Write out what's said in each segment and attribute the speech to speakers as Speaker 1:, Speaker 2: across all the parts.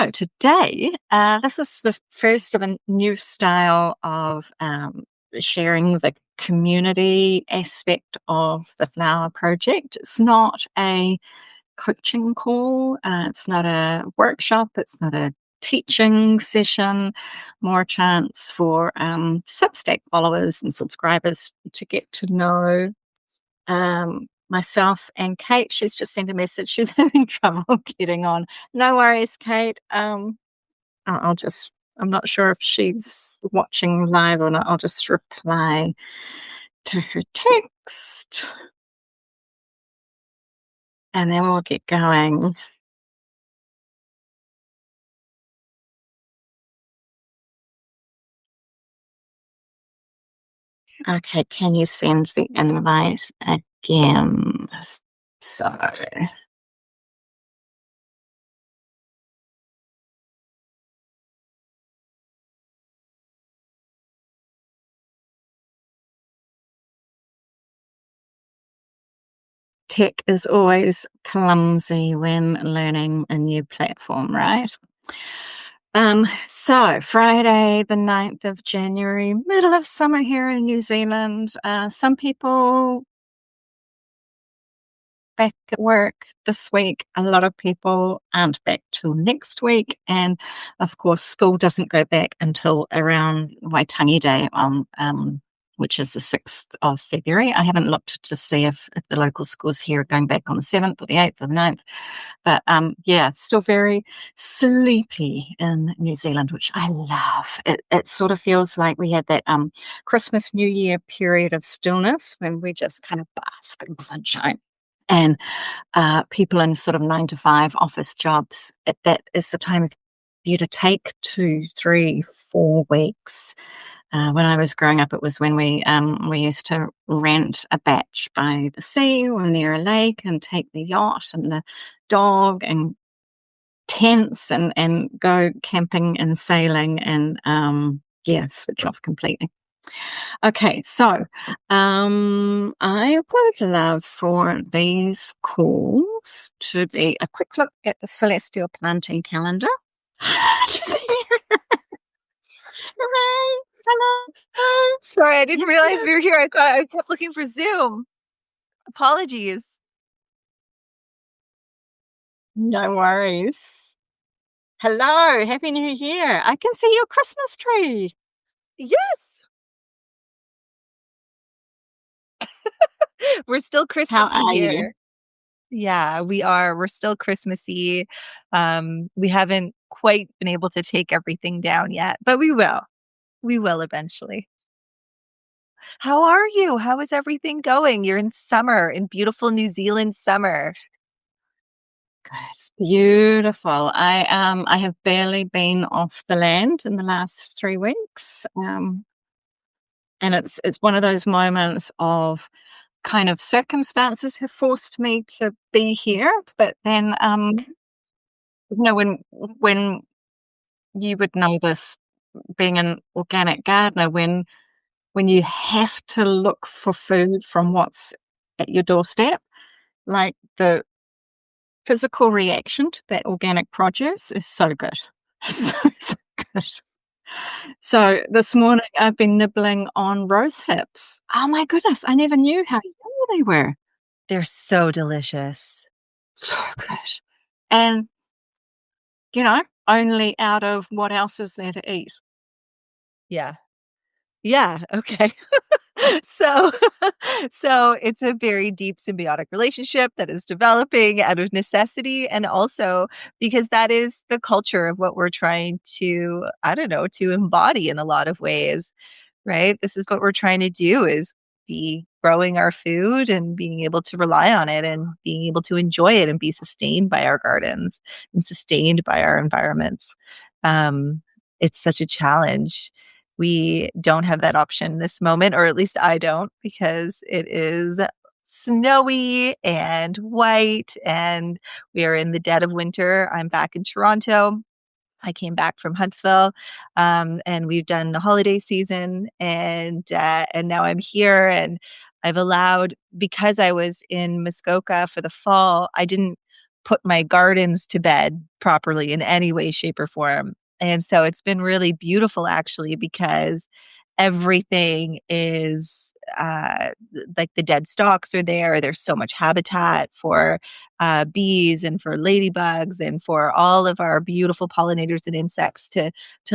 Speaker 1: So today, this is the first of a new style of sharing the community aspect of the Flower Project. It's not a coaching call, it's not a workshop, it's not a teaching session, more a chance for Substack followers and subscribers to get to know myself and Kate. She's just sent a message. She's having trouble getting on. No worries, Kate. I'll just, I'm not sure if she's watching live or not. I'll just reply to her text and then we'll get going. Okay, can you send the invite again? So, tech is always clumsy when learning a new platform, right? So Friday, the 9th of January, middle of summer here in New Zealand. Some people back at work this week. A lot of people aren't back till next week. And of course, school doesn't go back until around Waitangi Day on which is the 6th of February. I haven't looked to see if the local schools here are going back on the 7th or the 8th or the 9th. But yeah, it's still very sleepy in New Zealand, which I love. It sort of feels like we had that Christmas, New Year period of stillness when we just kind of bask in the sunshine. And people in sort of 9 to 5 office jobs, that is the time of year to take 2, 3, 4 weeks. When I was growing up, it was when we used to rent a batch by the sea or near a lake and take the yacht and the dog and tents and go camping and sailing and yeah, switch off completely. Okay, so I would love for these calls to be a quick look at the celestial planting calendar. Hooray! Hello.
Speaker 2: Sorry, I didn't realize we were here. I thought I kept looking for Zoom. Apologies.
Speaker 1: No worries. Hello, Happy New Year. I can see your Christmas tree.
Speaker 2: Yes. We're still Christmassy
Speaker 1: How are
Speaker 2: here.
Speaker 1: you?
Speaker 2: Yeah, we are. We're still Christmassy. We haven't quite been able to take everything down yet, but we will. We will eventually. How are you? How is everything going? You're in summer, in beautiful New Zealand summer.
Speaker 1: Good. It's beautiful. I have barely been off the land in the last 3 weeks. And it's one of those moments of kind of circumstances have forced me to be here, but then you know when you would know this being an organic gardener, when you have to look for food from what's at your doorstep, like the physical reaction to that organic produce is so good. So good. So this morning I've been nibbling on rose hips. Oh my goodness, I never knew how yummy they were.
Speaker 2: They're so delicious.
Speaker 1: So good. And, only out of what else is there to eat?
Speaker 2: Yeah. Yeah, okay. So so it's a very deep symbiotic relationship that is developing out of necessity and also because that is the culture of what we're trying to, I don't know, to embody in a lot of ways, right? This is what we're trying to do is be growing our food and being able to rely on it and being able to enjoy it and be sustained by our gardens and sustained by our environments. It's such a challenge. We don't have that option in this moment, or at least I don't, because it is snowy and white, and we are in the dead of winter. I'm back in Toronto. I came back from Huntsville, and we've done the holiday season, and now I'm here, and I've allowed because I was in Muskoka for the fall. I didn't put my gardens to bed properly in any way, shape, or form. And so it's been really beautiful actually because everything is like the dead stalks are there. There's so much habitat for bees and for ladybugs and for all of our beautiful pollinators and insects to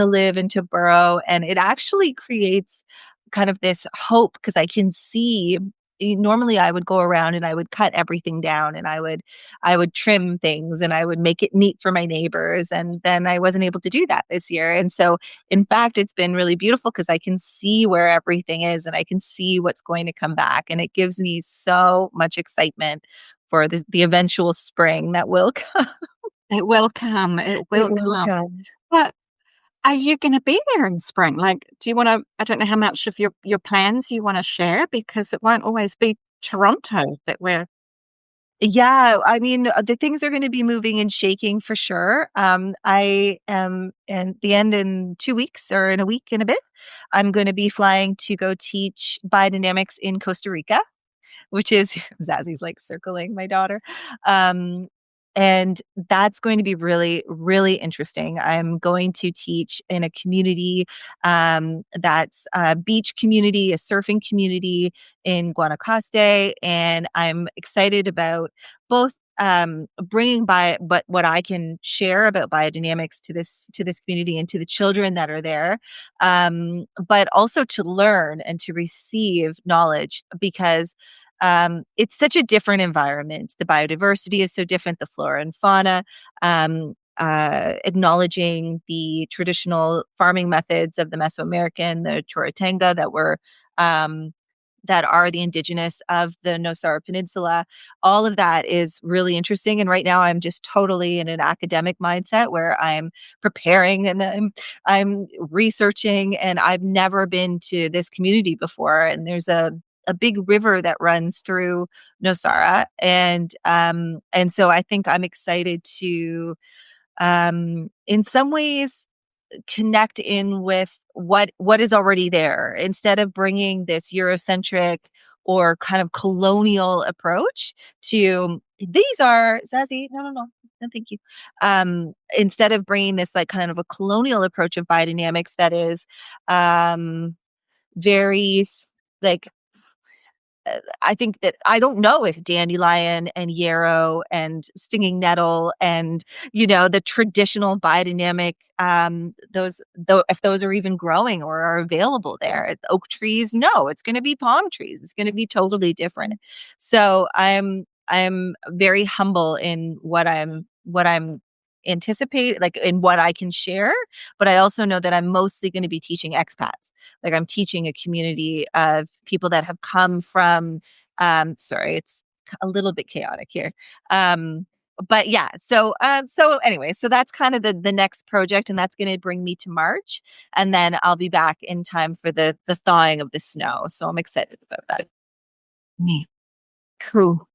Speaker 2: live and to burrow. And it actually creates kind of this hope because I can see normally I would go around and I would cut everything down and I would trim things and I would make it neat for my neighbors, and then I wasn't able to do that this year. And so in fact it's been really beautiful because I can see where everything is and I can see what's going to come back, and it gives me so much excitement for the eventual spring that will come.
Speaker 1: It will come. It
Speaker 2: It
Speaker 1: will
Speaker 2: will
Speaker 1: come.
Speaker 2: come.
Speaker 1: But are you going to be there in spring? Like, do you want to? I don't know how much of your plans you want to share because it won't always be Toronto that we're.
Speaker 2: Yeah, I mean, the things are gonna be moving and shaking for sure. I am in the end in 2 weeks or in a week and a bit, I'm gonna be flying to go teach biodynamics in Costa Rica, which is Zazzy's, like, circling my daughter. Um, and that's going to be really, really interesting. I'm going to teach in a community, that's a beach community, a surfing community in Guanacaste, and I'm excited about both, bringing but what I can share about biodynamics to this community and to the children that are there, but also to learn and to receive knowledge because it's such a different environment. The biodiversity is so different, the flora and fauna, acknowledging the traditional farming methods of the Mesoamerican, the Chorotega um, that are the indigenous of the Nosara Peninsula. All of that is really interesting. And right now I'm just totally in an academic mindset where I'm preparing and I'm researching, and I've never been to this community before. And there's a big river that runs through Nosara, and so I think I'm excited to, in some ways, connect in with what is already there instead of bringing this Eurocentric or kind of colonial approach to these are Zazie. No, no, no. No, thank you. Instead of bringing this like kind of a colonial approach of biodynamics that is very like I think that I don't know if dandelion and yarrow and stinging nettle and, the traditional biodynamic, those though if those are even growing or are available there. Oak trees, no, it's gonna be palm trees. It's gonna be totally different. So I'm very humble in what I'm anticipate like in what I can share, but I also know that I'm mostly gonna be teaching expats. Like I'm teaching a community of people that have come from sorry, it's a little bit chaotic here. But yeah, so anyway, so that's kind of the next project, and that's going to bring me to March, and then I'll be back in time for the thawing of the snow. So I'm excited about that.
Speaker 1: Me. Cool.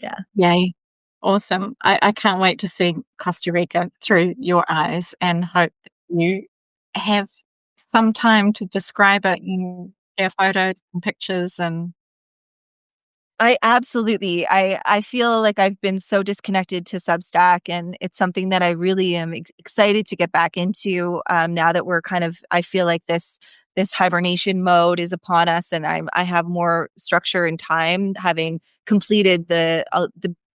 Speaker 2: Yeah.
Speaker 1: Yay. Awesome. I can't wait to see Costa Rica through your eyes and hope that you have some time to describe it in your photos and pictures and
Speaker 2: I feel like I've been so disconnected to Substack, and it's something that I really am excited to get back into, now that we're kind of I feel like this hibernation mode is upon us, and I have more structure and time having completed the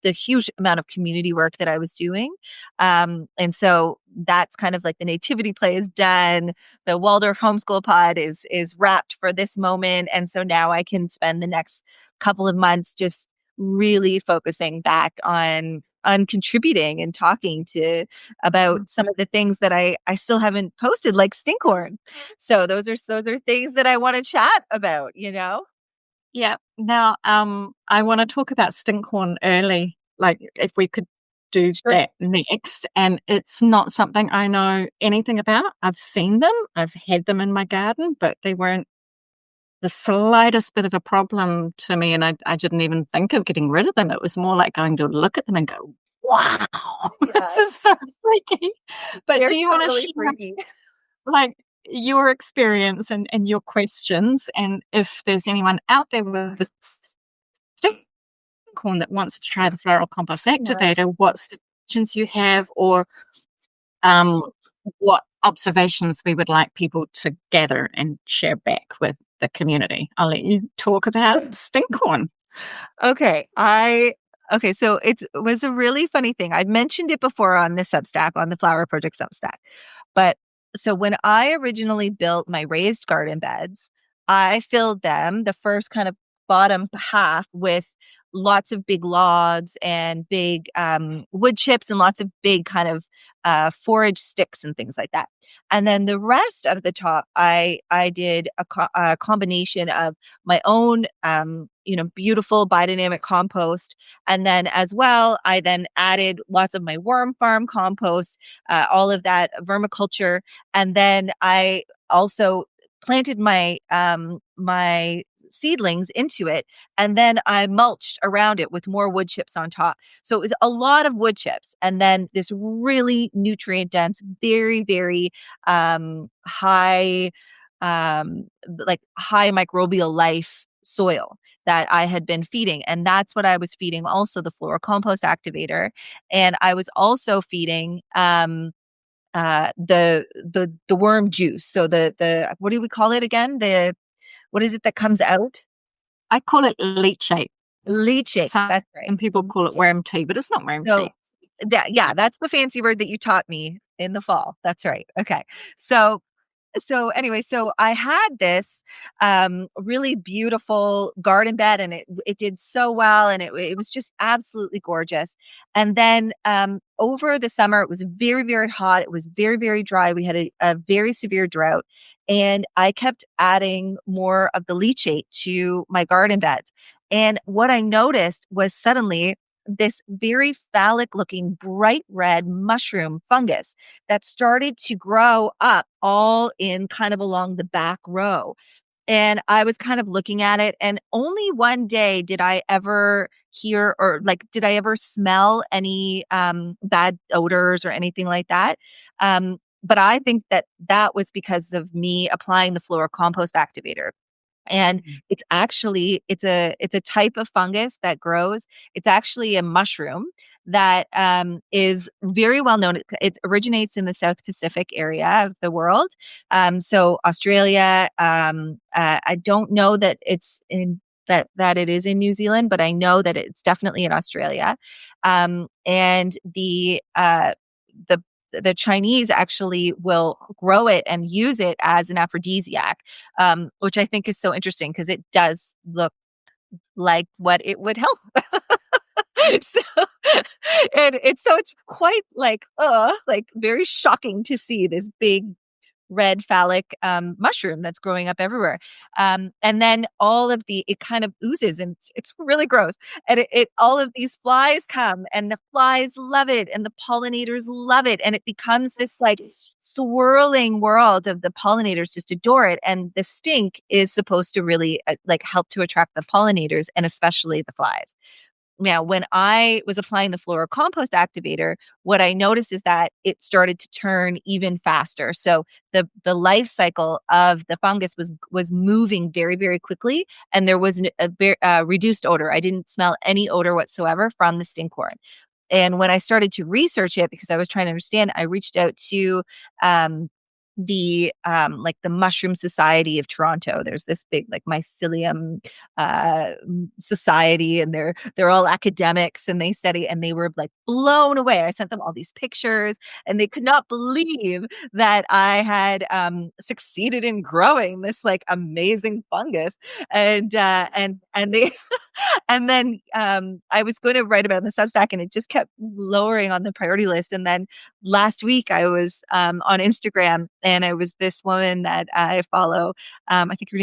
Speaker 2: huge amount of community work that I was doing. And so that's kind of like the nativity play is done. The Waldorf homeschool pod is wrapped for this moment. And so now I can spend the next couple of months just really focusing back on contributing and talking to about some of the things that I still haven't posted, like Stinkhorn. So those are things that I want to chat about.
Speaker 1: yeah. Now, I want to talk about Stinkhorn early, like if we could do
Speaker 2: Sure.
Speaker 1: that next. And it's not something I know anything about. I've seen them, I've had them in my garden, but they weren't the slightest bit of a problem to me. And I didn't even think of getting rid of them. It was more like going to look at them and go, wow, this
Speaker 2: Yeah,
Speaker 1: is so freaky. But
Speaker 2: they're
Speaker 1: do you want to
Speaker 2: totally
Speaker 1: share
Speaker 2: freaky.
Speaker 1: like your experience and your questions, and if there's anyone out there with Stinkcorn that wants to try the floral compost
Speaker 2: Yeah.
Speaker 1: activator, what suggestions you have, or um, what observations we would like people to gather and share back with the community. I'll let you talk about Stinkcorn.
Speaker 2: Okay. So it was a really funny thing. I've mentioned it before on the Substack, on the Flower Project Substack. But so when I originally built my raised garden beds, I filled them, the first kind of bottom half, with lots of big logs and big wood chips and lots of big kind of forage sticks and things like that. And then the rest of the top, I did a combination of my own beautiful biodynamic compost, and then as well I then added lots of my worm farm compost, all of that vermiculture, and then I also planted my seedlings into it, and then I mulched around it with more wood chips on top. So it was a lot of wood chips, and then this really nutrient dense, very, very high high microbial life soil that I had been feeding. And that's what I was feeding also the floral compost activator. And I was also feeding the worm juice. So the what do we call it again? What is it that comes out?
Speaker 1: I call it leachate.
Speaker 2: Leachate. That's right.
Speaker 1: Some people call it worm tea, but it's not worm tea.
Speaker 2: That's the fancy word that you taught me in the fall. That's right. Okay. So anyway, so I had this really beautiful garden bed, and it did so well, and it was just absolutely gorgeous. And then over the summer, it was very, very hot. It was very, very dry. We had a very severe drought, and I kept adding more of the leachate to my garden beds. And what I noticed was suddenly this very phallic looking bright red mushroom fungus that started to grow up all in kind of along the back row. And I was kind of looking at it, and only one day did I ever hear or did I ever smell any bad odors or anything like that. But I think that was because of me applying the floral compost activator. And it's a type of fungus that grows. It's actually a mushroom that is very well known. It originates in the South Pacific area of the world. So Australia. I don't know that it's in that it is in New Zealand, but I know that it's definitely in Australia. And the Chinese actually will grow it and use it as an aphrodisiac, which I think is so interesting because it does look like what it would help. so, it's quite like very shocking to see this big red phallic mushroom that's growing up everywhere. And then it kind of oozes, and it's really gross. And all of these flies come, and the flies love it, and the pollinators love it. And it becomes this swirling world of the pollinators just adore it. And the stink is supposed to really help to attract the pollinators, and especially the flies. Now, when I was applying the floral compost activator, what I noticed is that it started to turn even faster. So the life cycle of the fungus was moving very, very quickly, and there was a very reduced odor. I didn't smell any odor whatsoever from the Stinkcorn. And when I started to research it, because I was trying to understand, I reached out to the Mushroom Society of Toronto. There's this big mycelium society, and they're all academics, and they study, and they were blown away. I sent them all these pictures, and they could not believe that I had succeeded in growing this amazing fungus. And they and then I was going to write about it in the Substack, and it just kept lowering on the priority list. And then last week I was on Instagram, and I was this woman that I follow. I think her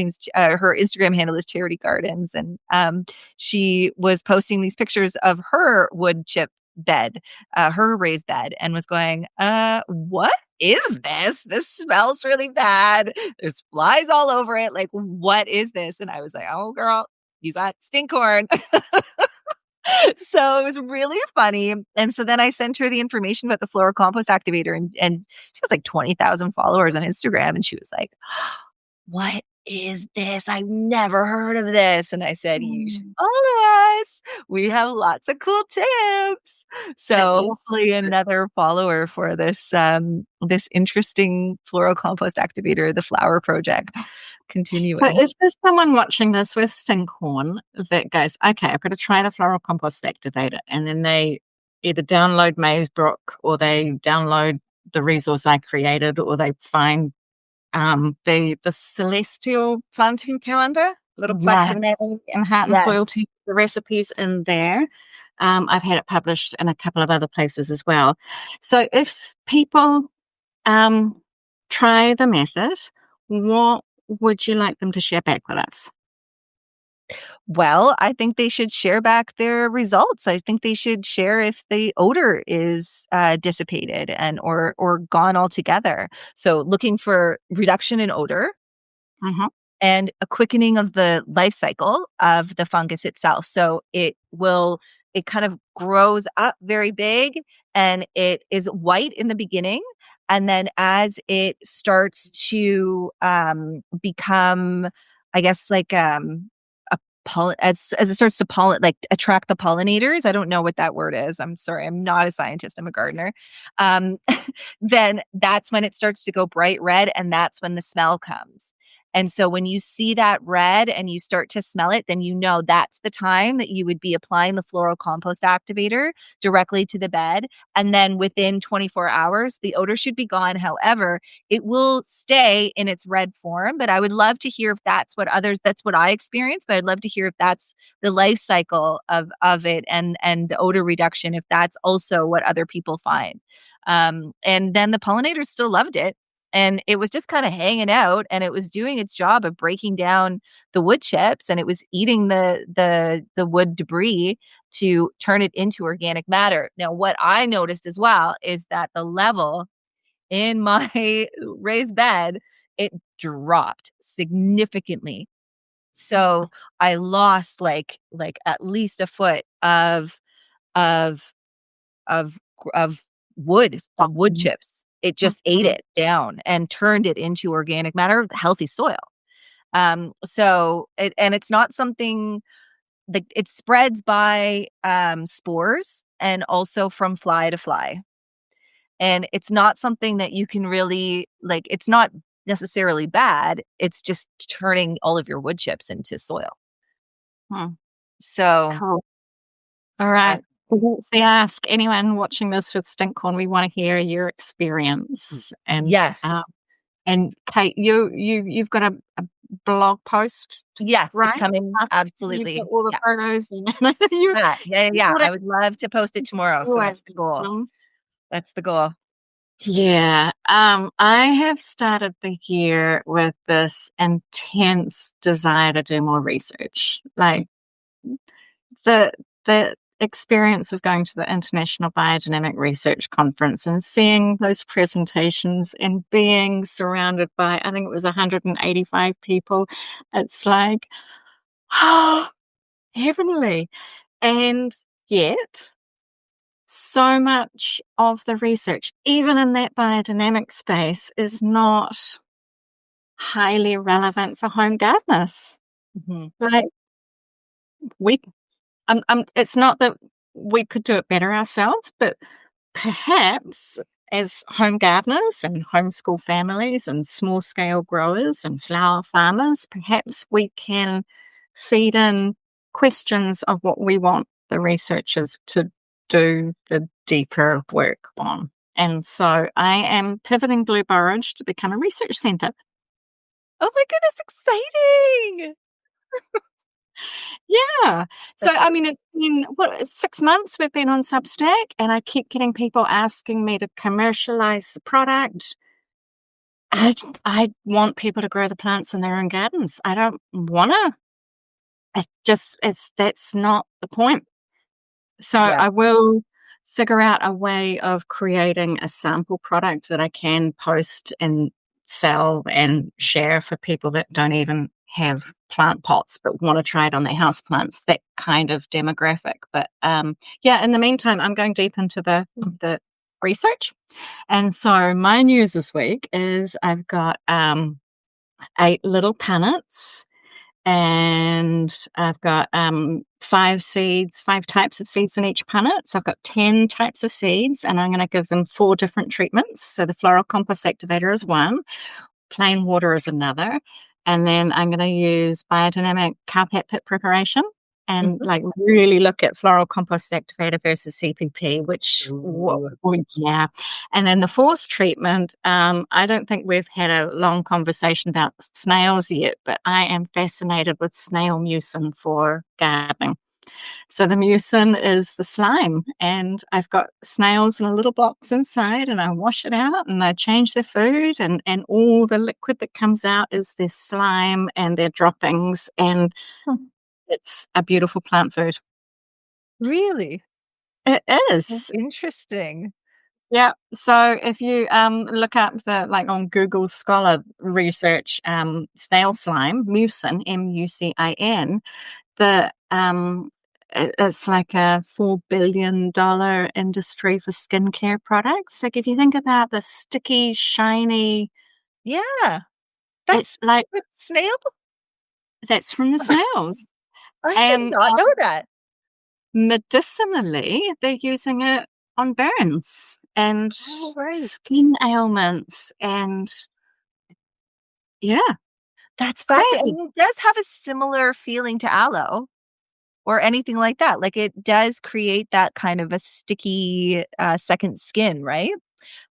Speaker 2: Instagram handle is Charity Gardens, and she was posting these pictures of her wood chip bed, her raised bed, and was going, what is this? This smells really bad. There's flies all over it. What is this? And I was like, oh, girl, you got Stinkcorn. So it was really funny. And so then I sent her the information about the floral compost activator, and she has 20,000 followers on Instagram. And she was like, what is this? I've never heard of this." And I said, "You should
Speaker 1: Mm.
Speaker 2: follow us. We have lots of cool tips."
Speaker 1: That
Speaker 2: So
Speaker 1: is
Speaker 2: hopefully another follower for this interesting floral compost activator, the Flower Project,
Speaker 1: so
Speaker 2: continuing.
Speaker 1: if there's someone watching this with Stinkhorn that goes, "Okay, I've got to try the floral compost activator," and then they either download Mazebrook or they download the resource I created or they find the Celestial Planting Calendar, little plug for
Speaker 2: Yes,
Speaker 1: Natalie and Heart and
Speaker 2: yes.
Speaker 1: Soil to the recipes in there. I've had it published in a couple of other places as well. So if people um, try the method, what would you like them to share back with us?
Speaker 2: Well, I think they should share back their results. I think they should share if the odor is dissipated and or gone altogether. So looking for reduction in odor
Speaker 1: Hmm.
Speaker 2: and a quickening of the life cycle of the fungus itself. So it kind of grows up very big and it is white in the beginning. And then as it starts to become, I guess, like a as it starts to like attract the pollinators. I don't know what that word is. I'm sorry. I'm not a scientist. I'm a gardener. Um, then that's when it starts to go bright red. And that's when the smell comes. And so when you see that red and you start to smell it, then you know that's the time that you would be applying the floral compost activator directly to the bed. And then within 24 hours, the odor should be gone. However, it will stay in its red form. But I would love to hear if that's what I experienced, but I'd love to hear if that's the life cycle of it and the odor reduction, if that's also what other people find. And then the pollinators still loved it and it was just kind of hanging out and it was doing its job of breaking down the wood chips and it was eating the wood debris to turn it into organic matter. Now what I noticed as well is that the level in my raised bed, it dropped significantly. So I lost like at least a foot of of of wood, of wood chips. It just ate
Speaker 1: Mhm.
Speaker 2: it down and turned it into organic matter, healthy soil. And it's not something that it spreads by spores and also from fly to fly. And it's not something that you can really like, it's not necessarily bad. It's just turning all of your wood chips into soil.
Speaker 1: Hmm.
Speaker 2: So,
Speaker 1: Cool. All
Speaker 2: uh,
Speaker 1: right. Let's see, ask anyone watching this with Stinkhorn. We want to hear your experience.
Speaker 2: yes,
Speaker 1: And Kate, you've got a blog post,
Speaker 2: yes, it's
Speaker 1: right?
Speaker 2: coming.
Speaker 1: After you've got
Speaker 2: Absolutely.
Speaker 1: all the
Speaker 2: Yeah.
Speaker 1: photos and you
Speaker 2: Yeah. Yeah. Yeah.
Speaker 1: you
Speaker 2: Yeah.
Speaker 1: got
Speaker 2: I
Speaker 1: it
Speaker 2: would love to post it tomorrow. So
Speaker 1: always
Speaker 2: that's the goal.
Speaker 1: done.
Speaker 2: That's the goal.
Speaker 1: Yeah. I have started the year with this intense desire to do more research. Like the experience of going to the International Biodynamic Research Conference and seeing those presentations and being surrounded by, I think it was 185 people. It's like, oh, heavenly. And yet, so much of the research, even in that biodynamic space, is not highly relevant for home gardeners.
Speaker 2: Mhm.
Speaker 1: Like, we, it's not that we could do it better ourselves, but perhaps as home gardeners and homeschool families and small scale growers and flower farmers, perhaps we can feed in questions of what we want the researchers to do the deeper work on. And so I am pivoting Blue Borage to become a research centre.
Speaker 2: Oh my goodness, exciting.
Speaker 1: Yeah. So,
Speaker 2: That's
Speaker 1: I mean, it's been, what, 6 months we've been on Substack, and I keep getting people asking me to commercialize the product. I want people to grow the plants in their own gardens. I don't want to. That's not the point. So
Speaker 2: yeah.
Speaker 1: I will figure out a way of creating a sample product that I can post and sell and share for people that don't even have plant pots but want to try it on their house plants, that kind of demographic. But yeah, in the meantime, I'm going deep into the research. And so my news this week is I've got 8 little punnets, and I've got 5 types of seeds in each punnet. So I've got 10 types of seeds, and I'm going to give them 4 different treatments. So the floral compost activator is one, plain water is another, and then I'm going to use biodynamic cowpat pit preparation and
Speaker 2: Mhm.
Speaker 1: like really look at floral compost activator versus CPP,
Speaker 2: Ooh.
Speaker 1: yeah. And then the fourth treatment, I don't think we've had a long conversation about snails yet, but I am fascinated with snail mucin for gardening. So the mucin is the slime, and I've got snails in a little box inside, and I wash it out and I change their food, and all the liquid that comes out is their slime and their droppings, and
Speaker 2: Hmm.
Speaker 1: it's a beautiful plant food.
Speaker 2: Really?
Speaker 1: It
Speaker 2: That's
Speaker 1: is.
Speaker 2: interesting.
Speaker 1: Yeah. So if you look up the like on Google Scholar research, snail slime, mucin, mucin, the it's like a $4 billion industry for skincare products. Like if you think about the sticky, shiny,
Speaker 2: Yeah.
Speaker 1: it's like
Speaker 2: That's snail?
Speaker 1: that's from the snails.
Speaker 2: I did
Speaker 1: And
Speaker 2: not know that.
Speaker 1: medicinally, they're using it on burns and
Speaker 2: Oh, right.
Speaker 1: skin ailments, and yeah,
Speaker 2: That's
Speaker 1: crazy.
Speaker 2: fascinating. It does have a similar feeling to aloe or anything like that. Like, it does create that kind of a sticky, second skin, right?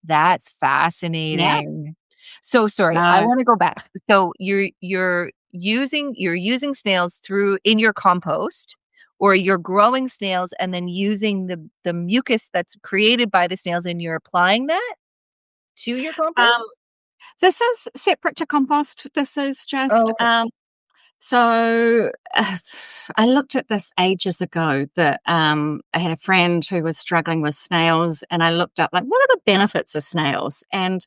Speaker 2: That's
Speaker 1: Yeah.
Speaker 2: fascinating. So sorry, I
Speaker 1: No.
Speaker 2: wanna go back. So you're using snails through in your compost, or you're growing snails and then using the mucus that's created by the snails, and you're applying that to your
Speaker 1: Um,
Speaker 2: compost?
Speaker 1: this is separate to compost. This is
Speaker 2: Oh,
Speaker 1: just
Speaker 2: okay.
Speaker 1: so I looked at this ages ago that I had a friend who was struggling with snails, and I looked up like what are the benefits of snails, and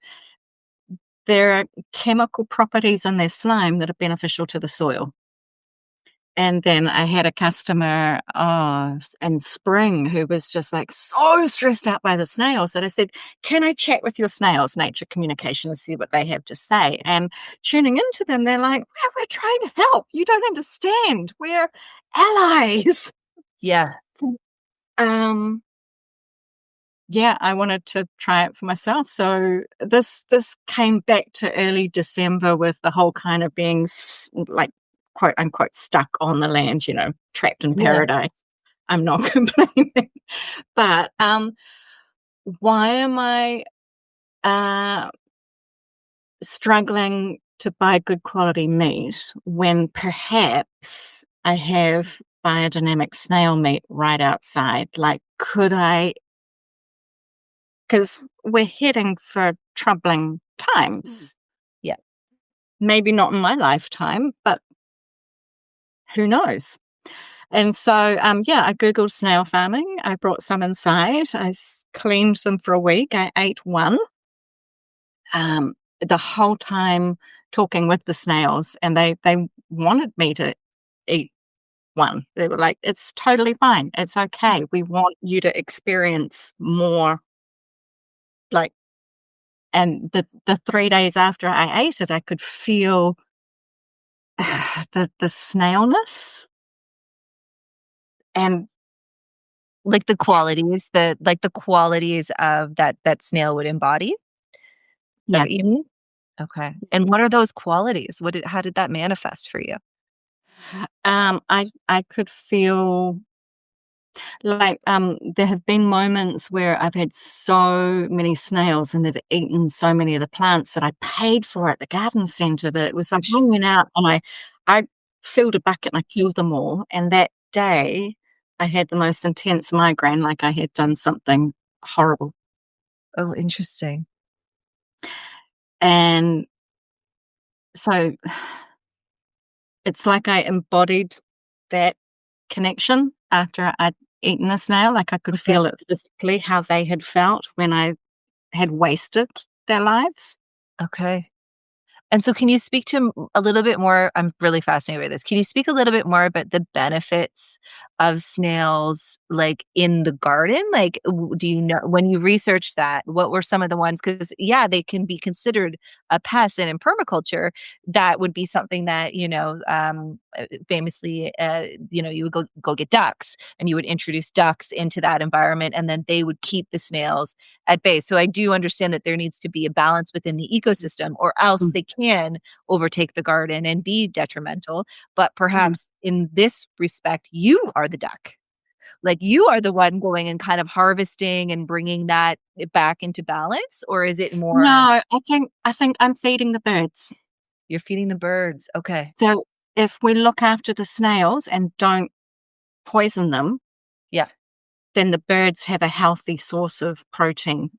Speaker 1: there are chemical properties in their slime that are beneficial to the soil. And then I had a customer in spring who was just like so stressed out by the snails that I said, "Can I chat with your snails, Nature Communication, and see what they have to say?" And tuning into them, they're like, we're trying to help. You don't understand. We're allies."
Speaker 2: Yeah.
Speaker 1: um, yeah, I wanted to try it for myself. So this came back to early December with the whole kind of being like quote unquote stuck on the land, trapped in
Speaker 2: Yeah.
Speaker 1: paradise. I'm not complaining, but why am I uh, struggling to buy good quality meat when perhaps I have biodynamic snail meat right outside? Like, could I? Because we're heading for troubling times.
Speaker 2: Yeah.
Speaker 1: Maybe not in my lifetime, but who knows? And so, yeah, I Googled snail farming. I brought some inside. Cleaned them for a week. I ate one the whole time talking with the snails, and they wanted me to eat one. They were like, "It's totally fine. It's okay. We want you to experience more." Like, and the 3 days after I ate it, I could feel the snailness, and
Speaker 2: Like the qualities of that snail would embody? Is that
Speaker 1: yeah.
Speaker 2: what you mean? Okay. And what are those qualities? How did that manifest for you?
Speaker 1: I could feel like, there have been moments where I've had so many snails and they've eaten so many of the plants that I paid for at the garden centre that it was like I went out and I filled a bucket and I killed them all, and that day, I had the most intense migraine, like I had done something horrible,
Speaker 2: Oh, interesting.
Speaker 1: and so it's like I embodied that connection after I'd eaten a snail, like I could
Speaker 2: Okay.
Speaker 1: feel it physically, how they had felt when I had wasted their lives.
Speaker 2: Okay. And so can you speak to a little bit more? I'm really fascinated by this. Can you speak a little bit more about the benefits of snails like in the garden? Like, do you know when you researched that, what were some of the ones? Because, yeah, they can be considered a pest. And in permaculture, that would be something that, famously, you would go get ducks and you would introduce ducks into that environment and then they would keep the snails at bay. So I do understand that there needs to be a balance within the ecosystem or else
Speaker 1: Mm,
Speaker 2: they can overtake the garden and be detrimental. But
Speaker 1: mm.
Speaker 2: perhaps in this respect, you are the duck. Like you are the one going and kind of harvesting and bringing that back into balance, or is it
Speaker 1: No,
Speaker 2: more
Speaker 1: I think I'm feeding the birds.
Speaker 2: you're feeding the birds? Okay.
Speaker 1: So if we look after the snails and don't poison them,
Speaker 2: Yeah.
Speaker 1: then the birds have a healthy source of protein.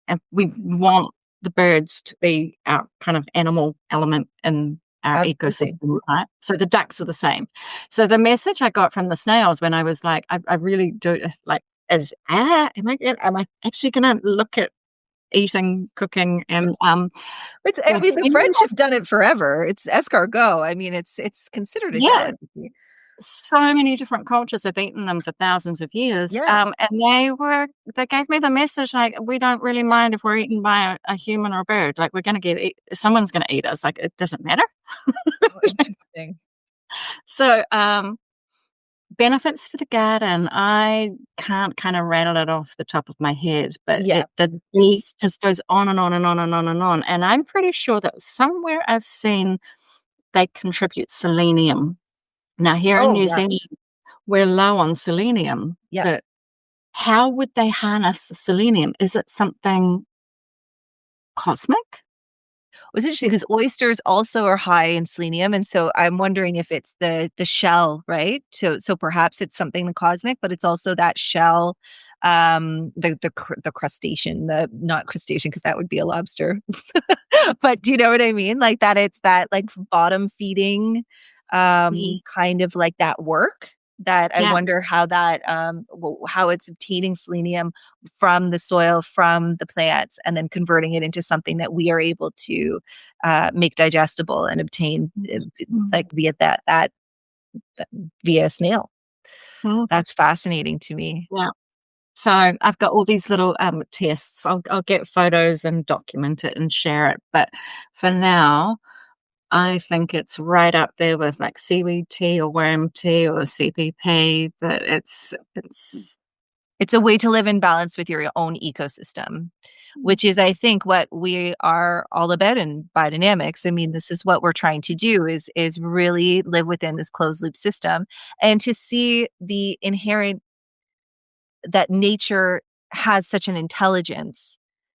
Speaker 1: And we want the birds to be our kind of animal element in our
Speaker 2: Absolutely.
Speaker 1: ecosystem, right? So the ducks are the same. So the message I got from the snails when I was like, I really do like is am I actually gonna look at eating, cooking and
Speaker 2: I
Speaker 1: the
Speaker 2: mean, the
Speaker 1: thing
Speaker 2: French have done it forever. It's escargot. I mean, it's considered a
Speaker 1: yeah,
Speaker 2: delicacy.
Speaker 1: so many different cultures have eaten them for thousands of years.
Speaker 2: Yeah.
Speaker 1: And they gave me the message like, we don't really mind if we're eaten by a human or a bird. Like, we're going to someone's going to eat us. Like, it doesn't matter.
Speaker 2: Oh, interesting.
Speaker 1: So, benefits for the garden, I can't kind of rattle it off the top of my head, but
Speaker 2: Yeah.
Speaker 1: the list just goes on and on and on and on and on. And I'm pretty sure that somewhere I've seen they contribute selenium. Now, here in
Speaker 2: Oh,
Speaker 1: New
Speaker 2: yeah.
Speaker 1: Zealand, we're low on selenium,
Speaker 2: Yeah.
Speaker 1: but how would they harness the selenium? Is it something cosmic?
Speaker 2: It's interesting because oysters also are high in selenium, and so I'm wondering if it's the shell, right? So perhaps it's something the cosmic, but it's also that shell, the crustacean, the not crustacean because that would be a lobster. But do you know what I mean? Like that it's that like bottom feeding,
Speaker 1: Mhm.
Speaker 2: kind of like that work that I
Speaker 1: Yeah.
Speaker 2: wonder how that, how it's obtaining selenium from the soil, from the plants, and then converting it into something that we are able to, make digestible and obtain,
Speaker 1: Mm.
Speaker 2: like via that via snail.
Speaker 1: Mm.
Speaker 2: That's fascinating to me.
Speaker 1: Yeah. So I've got all these little tests. I'll get photos and document it and share it. But for now, I think it's right up there with like seaweed tea or worm tea or CPP. But it's
Speaker 2: It's a way to live in balance with your own ecosystem, which is, I think, what we are all about in biodynamics. I mean, this is what we're trying to do is really live within this closed loop system and to see the inherent that nature has such an intelligence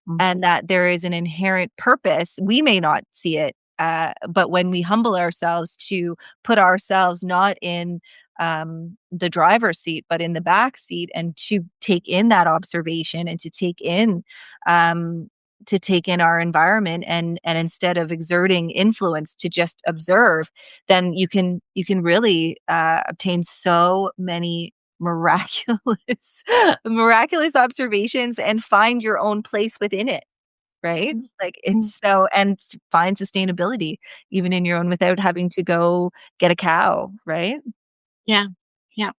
Speaker 1: mm,
Speaker 2: and that there is an inherent purpose. We may not see it, but when we humble ourselves to put ourselves not in the driver's seat, but in the back seat, and to take in that observation and um, to take in our environment, and instead of exerting influence, to just observe, then you can really obtain so many miraculous miraculous observations and find your own place within it, right?
Speaker 1: mm,
Speaker 2: Like
Speaker 1: mm.
Speaker 2: it's so and find sustainability even in your own without having to go get a cow, right?
Speaker 1: Yeah. Yeah.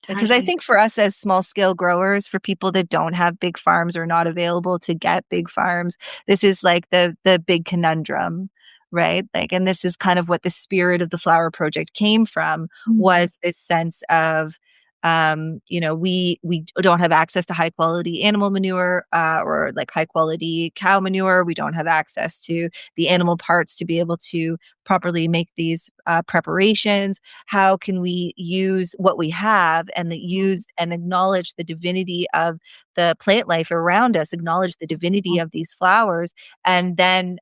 Speaker 2: Because I
Speaker 1: Totally.
Speaker 2: think for us as small scale growers, for people that don't have big farms or not available to get big farms, this is like the big conundrum, right? Like, and this is kind of what the spirit of the Flower Project came from,
Speaker 1: Mm.
Speaker 2: was this sense of, we don't have access to high quality animal manure, or like high quality cow manure. We don't have access to the animal parts to be able to properly make these preparations. How can we use what we have and use and acknowledge the divinity of the plant life around us, acknowledge the divinity of these flowers, and then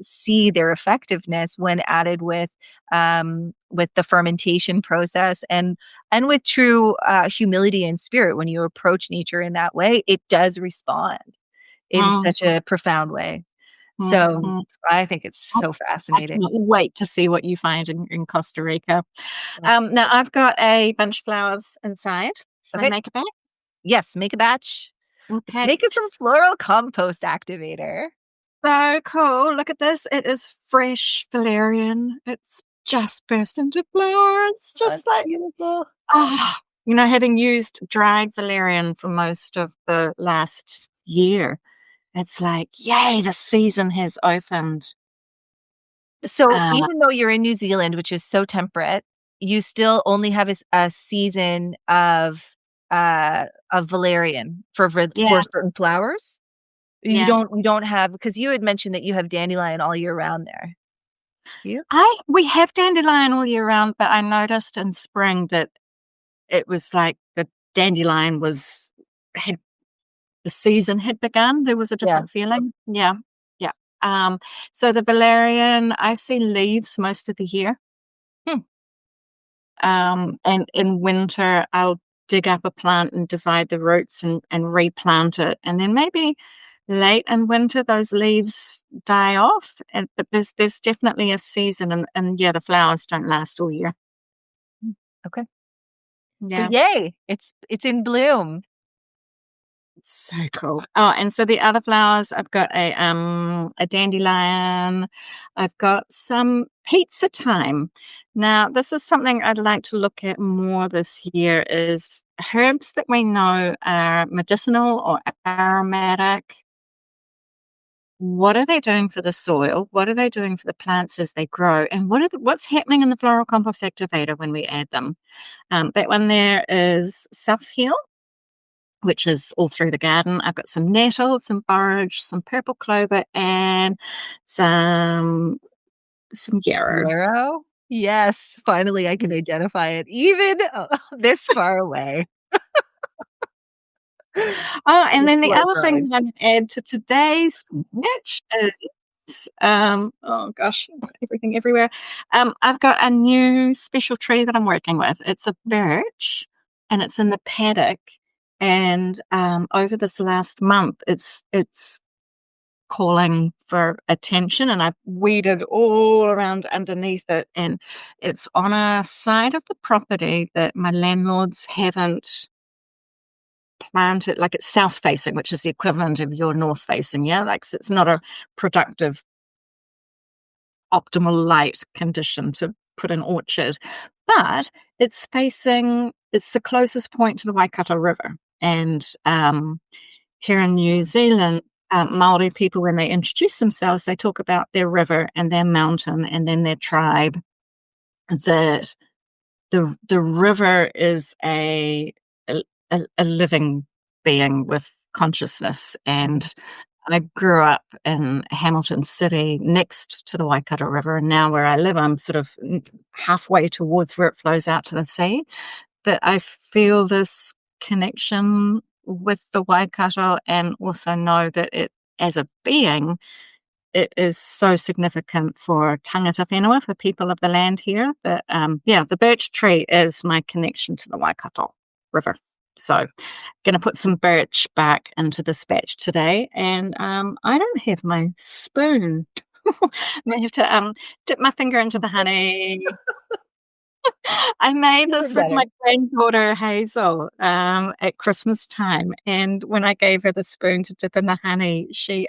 Speaker 2: see their effectiveness when added with the fermentation process, and with true humility and spirit. When you approach nature in that way, it does respond in
Speaker 1: Mm,
Speaker 2: such a profound way.
Speaker 1: mm,
Speaker 2: So
Speaker 1: mm.
Speaker 2: I think it's
Speaker 1: I
Speaker 2: so
Speaker 1: I
Speaker 2: fascinating.
Speaker 1: cannot wait to see what you find in Costa Rica. Now I've got a bunch of flowers inside. Should I
Speaker 2: Okay.
Speaker 1: make a batch?
Speaker 2: Yes, make a batch. Let's
Speaker 1: Okay.
Speaker 2: make it some floral compost activator.
Speaker 1: So cool. Look at this. It is fresh valerian. It's just burst into flower. It's just
Speaker 2: That's
Speaker 1: like,
Speaker 2: beautiful.
Speaker 1: having used dried valerian for most of the last year, it's like, yay, the season has opened.
Speaker 2: So
Speaker 1: Uh,
Speaker 2: even though you're in New Zealand, which is so temperate, you still only have a season of valerian for
Speaker 1: yeah,
Speaker 2: certain flowers?
Speaker 1: yeah.
Speaker 2: You don't have, because you had mentioned that you have dandelion all year round there. Do you?
Speaker 1: We have dandelion all year round, but I noticed in spring that it was like the dandelion had the season had begun. There was a
Speaker 2: Yeah.
Speaker 1: different feeling. Yeah, yeah. Um, so the valerian, I see leaves most of the year.
Speaker 2: Hmm.
Speaker 1: And in winter, I'll dig up a plant and divide the roots and replant it. And then maybe late in winter, those leaves die off. But there's definitely a season, and yeah, the flowers don't last all year.
Speaker 2: Mm, okay. So
Speaker 1: Yeah.
Speaker 2: yay, it's in bloom.
Speaker 1: So cool. Oh, and so the other flowers, I've got a dandelion. I've got some pizza thyme. Now, this is something I'd like to look at more this year is herbs that we know are medicinal or aromatic. What are they doing for the soil? What are they doing for the plants as they grow? And what's happening in the floral compost activator when we add them? That one there is self heal, which is all through the garden. I've got some nettle, some borage, some purple clover, and some yarrow.
Speaker 2: Yarrow? Yes, finally I can identify it even this far away.
Speaker 1: Oh, and
Speaker 2: It's
Speaker 1: then the
Speaker 2: slow
Speaker 1: other thing
Speaker 2: growing.
Speaker 1: that I'm going to add to today's match is, oh gosh, I've got everything everywhere. I've got a new special tree that I'm working with. It's a birch, and it's in the paddock. And over this last month, it's calling for attention, and I've weeded all around underneath it, and it's on a side of the property that my landlords haven't planted. Like, it's south facing, which is the equivalent of your north facing. Yeah, like, so it's not a productive optimal light condition to put an orchard, but it's the closest point to the Waikato River. And here in New Zealand, Maori people, when they introduce themselves, they talk about their river and their mountain and then their tribe. That the river is a living being with consciousness. And I grew up in Hamilton City next to the Waikato River, and now where I live, I'm sort of halfway towards where it flows out to the sea. But I feel this connection with the Waikato, and also know that it, as a being, it is so significant for tangata whenua, for people of the land here. That yeah, the birch tree is my connection to the Waikato River. So, going to put some birch bark into this batch today, and I don't have my spoon. I have to dip my finger into the honey. I made
Speaker 2: Even
Speaker 1: this with
Speaker 2: better.
Speaker 1: my granddaughter Hazel at Christmas time, and when I gave her the spoon to dip in the honey, she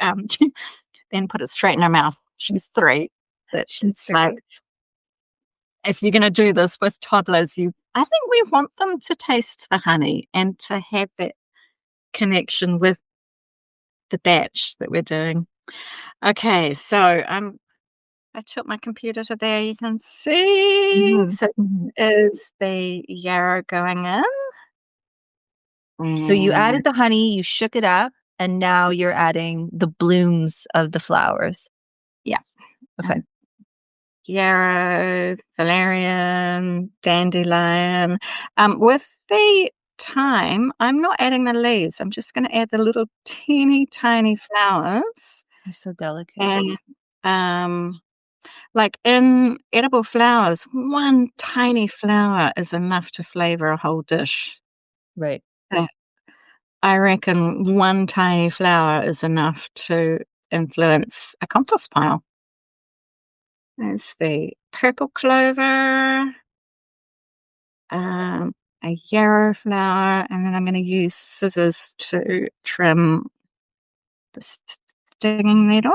Speaker 1: then put it straight in her mouth. She's 3. But she's like, if you're going to do this with toddlers, I think we want them to taste the honey and to have that connection with the batch that we're doing. Okay, so I took my computer to there. You can see. So is the yarrow going in?
Speaker 2: So you
Speaker 1: Mm,
Speaker 2: added the honey, you shook it up, and now you're adding the blooms of the flowers.
Speaker 1: yeah.
Speaker 2: Okay.
Speaker 1: Yarrow, valerian, dandelion. With the thyme, I'm not adding the leaves. I'm just going to add the little teeny tiny flowers.
Speaker 2: It's so delicate.
Speaker 1: And like in edible flowers, one tiny flower is enough to flavor a whole dish.
Speaker 2: Right.
Speaker 1: Uh, I reckon one tiny flower is enough to influence a compost pile. There's the purple clover, um, a yarrow flower, and then I'm going to use scissors to trim the stinging needle.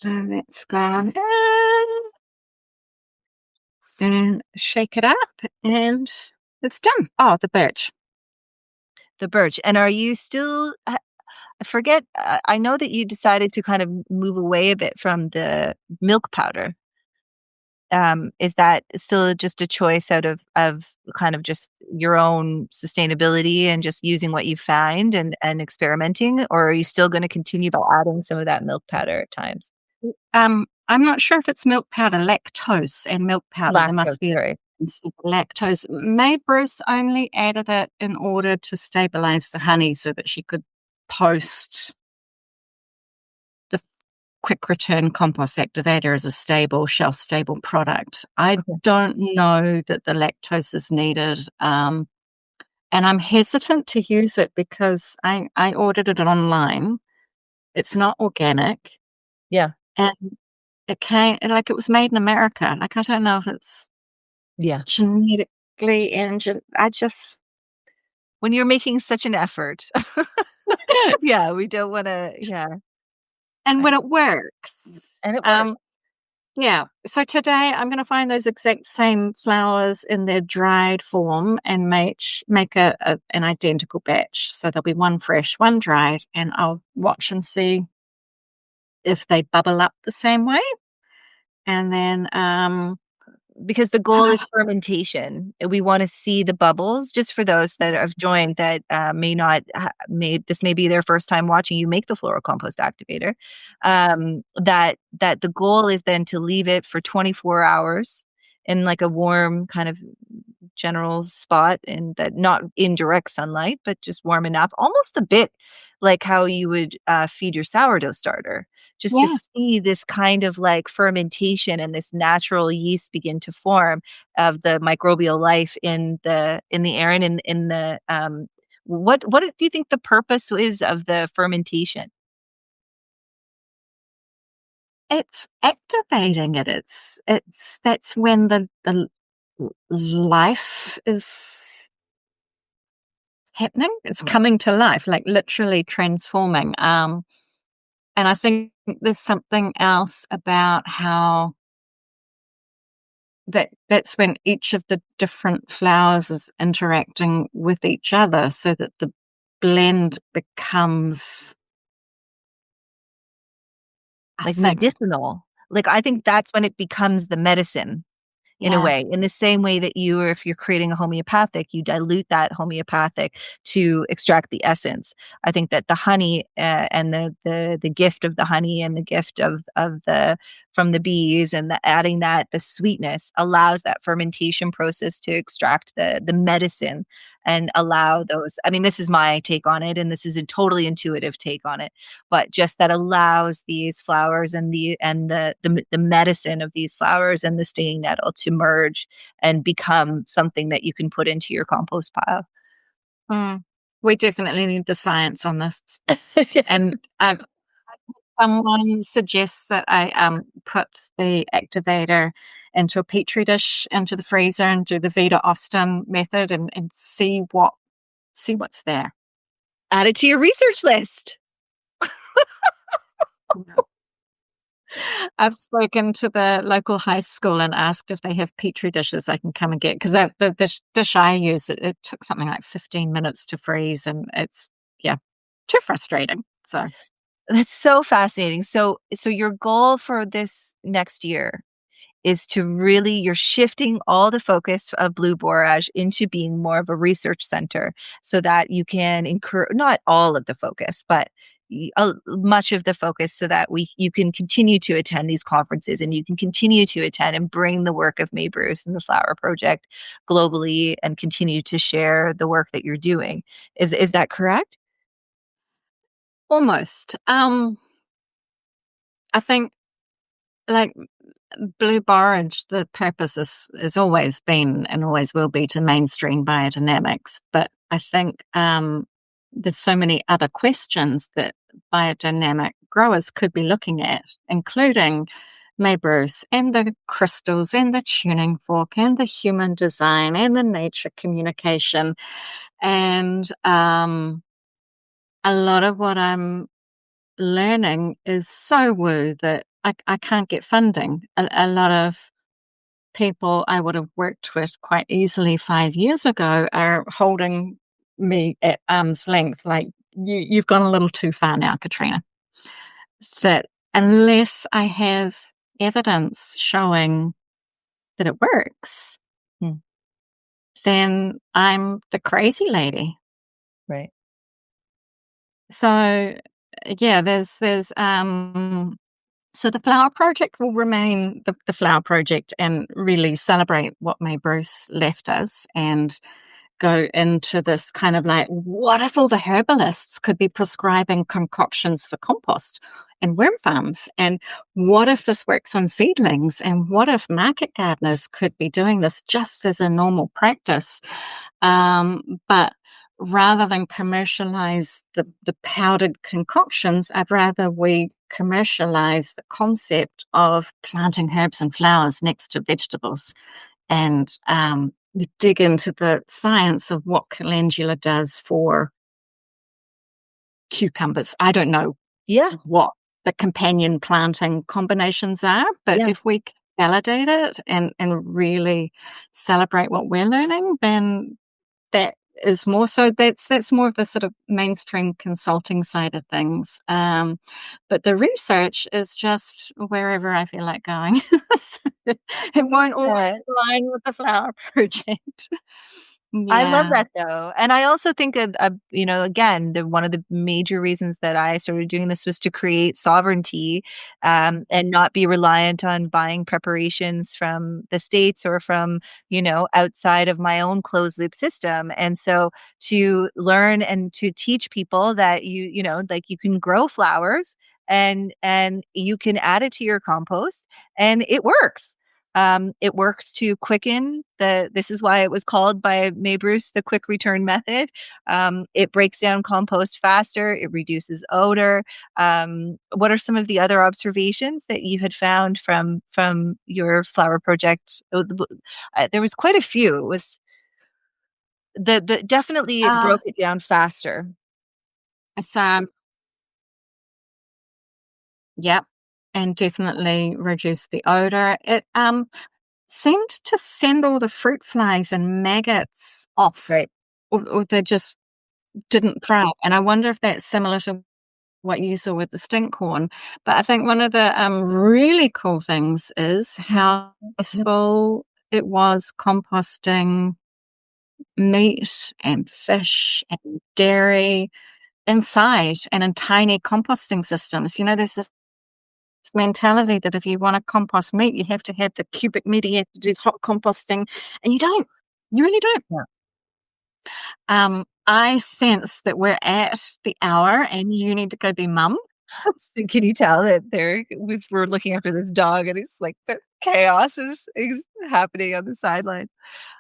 Speaker 1: So that's gone and shake it up, and it's done. Oh, the birch.
Speaker 2: The birch. And are you still I forget, I know that you decided to kind of move away a bit from the milk powder. Is that still just a choice out of kind of just your own sustainability and just using what you find and experimenting, or are you still gonna continue by adding some of that milk powder at times?
Speaker 1: I'm not sure if it's milk powder, lactose and milk powder. There
Speaker 2: Lactose,
Speaker 1: must be a
Speaker 2: sorry.
Speaker 1: lactose. May Bruce only added it in order to stabilize the honey so that she could post the quick return compost activator as a stable, shelf stable product. I
Speaker 2: Okay.
Speaker 1: don't know that the lactose is needed. And I'm hesitant to use it because I ordered it online. It's not organic.
Speaker 2: Yeah.
Speaker 1: And it came like it was made in America. Like, I don't know if it's
Speaker 2: Yeah.
Speaker 1: genetically engineered. I just
Speaker 2: When you're making such an effort. Yeah, we don't wanna yeah.
Speaker 1: and
Speaker 2: I
Speaker 1: when it works.
Speaker 2: and it works.
Speaker 1: Yeah. So today I'm gonna find those exact same flowers in their dried form and make an identical batch. So there'll be one fresh, one dried, and I'll watch and see if they bubble up the same way. And then
Speaker 2: Because the goal is fermentation. We wanna see the bubbles, just for those that have joined that, may not may this may be their first time watching you make the floral compost activator, that the goal is then to leave it for 24 hours in, like, a warm kind of general spot, and that not in direct sunlight, but just warm enough, almost a bit like how you would, feed your sourdough starter, just to
Speaker 1: yeah.
Speaker 2: see this kind of, like, fermentation and this natural yeast begin to form of the microbial life in the air and in the, what do you think the purpose is of the fermentation?
Speaker 1: It's activating it. It's that's when the life is happening. It's coming to life, like literally transforming. And I think there's something else about how that's when each of the different flowers is interacting with each other so that the blend becomes, I
Speaker 2: Like,
Speaker 1: think,
Speaker 2: medicinal. Like, I think that's when it becomes the medicine. In a
Speaker 1: yeah.
Speaker 2: way, in the same way that you or if you're creating a homeopathic, you dilute that homeopathic to extract the essence. I think that the honey, and the gift of the honey and the gift of the from the bees and the adding that the sweetness allows that fermentation process to extract the medicine and allow those I mean, this is my take on it, and this is a totally intuitive take on it, but just that allows these flowers and the medicine of these flowers and the stinging nettle to merge and become something that you can put into your compost pile.
Speaker 1: Mm. We definitely need the science on this.
Speaker 2: Yeah.
Speaker 1: And someone suggests that I put the activator into a petri dish into the freezer and do the Vita Austin method and see what's there.
Speaker 2: Add it to your research list.
Speaker 1: I've spoken to the local high school and asked if they have petri dishes I can come and get because the dish I use it took something like 15 minutes to freeze and it's yeah too frustrating. So
Speaker 2: That's so fascinating. So your goal for this next year is to really you're shifting all the focus of Blue Borage into being more of a research center so that you can incur not all of the focus, but much of the focus so that you can continue to attend these conferences and you can continue to attend and bring the work of May Bruce and the Flower Project globally and continue to share the work that you're doing. Is that correct?
Speaker 1: almost. I think like Blue Borage, the purpose is always been and always will be to mainstream biodynamics. But I think there's so many other questions that biodynamic growers could be looking at, including May Bruce and the crystals and the tuning fork and the human design and the nature communication. And a lot of what I'm learning is so woo that I can't get funding. A lot of people I would have worked with quite easily 5 years ago are holding me at arm's length, like, "You've gone a little too far now, Katrina." That unless I have evidence showing that it works,
Speaker 2: Mm,
Speaker 1: then I'm the crazy lady.
Speaker 2: right.
Speaker 1: So, yeah, so the Flower Project will remain the Flower Project and really celebrate what May Bruce left us and go into this kind of like, what if all the herbalists could be prescribing concoctions for compost and worm farms? And what if this works on seedlings? And what if market gardeners could be doing this just as a normal practice? But rather than commercialize the powdered concoctions, I'd rather we commercialize the concept of planting herbs and flowers next to vegetables and we dig into the science of what calendula does for cucumbers. I don't know
Speaker 2: Yeah,
Speaker 1: what the companion planting combinations are, but
Speaker 2: yeah.
Speaker 1: if we validate it and really celebrate what we're learning, then that is more so that's more of the sort of mainstream consulting side of things. But the research is just wherever I feel like going. It won't
Speaker 2: Yeah.
Speaker 1: always align with the flower project.
Speaker 2: I love
Speaker 1: Yeah.
Speaker 2: that though. And I also think again, one of the major reasons that I started doing this was to create sovereignty, and not be reliant on buying preparations from the States or from, outside of my own closed loop system. And so to learn and to teach people that like you can grow flowers and you can add it to your compost and it works. It works to quicken this is why it was called by May Bruce the quick return method. It breaks down compost faster, it reduces odor. What are some of the other observations that you had found from your flower project? There was quite a few. It was the definitely it
Speaker 1: Uh,
Speaker 2: broke it down faster.
Speaker 1: it's, yep, and definitely reduce the odor. It, seemed to send all the fruit flies and maggots off it, or they just didn't thrive, and I wonder if that's similar to what you saw with the stinkhorn. But I think one of the, really cool things is how useful it was composting meat and fish and dairy inside and in tiny composting systems. There's this mentality that if you wanna compost meat, you have to have the cubic meter, you have to do hot composting, and you don't. You really don't.
Speaker 2: Yeah.
Speaker 1: I sense that we're at the hour and you need to go be mum.
Speaker 2: So can you tell that we're looking after this dog and it's like the chaos is happening on the sideline?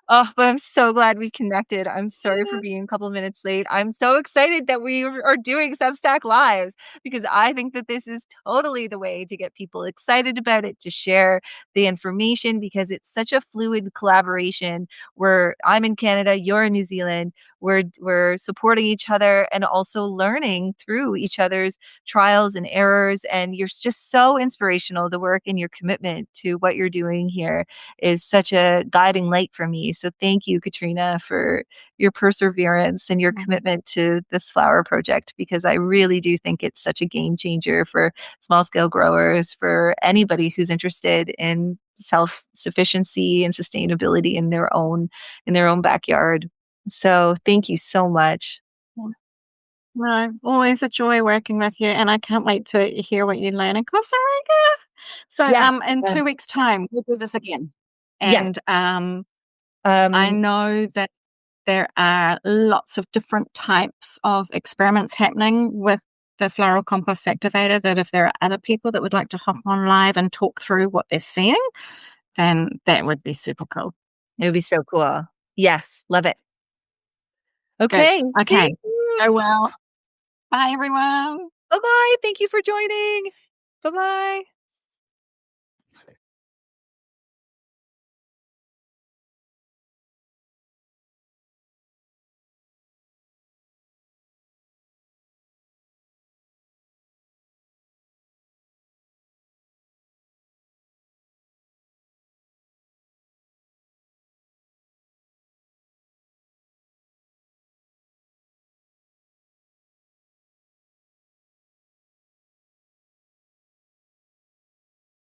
Speaker 2: Oh, but I'm so glad we connected. I'm sorry for being a couple of minutes late. I'm so excited that we are doing Substack Lives because I think that this is totally the way to get people excited about it, to share the information because it's such a fluid collaboration where I'm in Canada, you're in New Zealand. We're supporting each other and also learning through each other's trials and errors. And you're just so inspirational. The work and your commitment to what you're doing here is such a guiding light for me. So thank you, Katrina, for your perseverance and your
Speaker 1: Mhm.
Speaker 2: commitment to this flower project, because I really do think it's such a game changer for small scale growers, for anybody who's interested in self sufficiency and sustainability in their own backyard. So thank you so much.
Speaker 1: Yeah. No, always a joy working with you, and I can't wait to hear what you learn in Costa Rica. So,
Speaker 2: Yeah.
Speaker 1: in
Speaker 2: Yeah.
Speaker 1: 2 weeks' time, we'll do this again.
Speaker 2: Yes.
Speaker 1: And, I
Speaker 2: Um,
Speaker 1: know that there are lots of different types of experiments happening with the floral compost activator, that if there are other people that would like to hop on live and talk through what they're seeing, then that would be super cool.
Speaker 2: it would be so cool. Yes. Love it.
Speaker 1: Good.
Speaker 2: Okay. Thank
Speaker 1: Okay.
Speaker 2: you.
Speaker 1: Go well. Bye, everyone.
Speaker 2: Bye bye. Thank you for joining. Bye bye.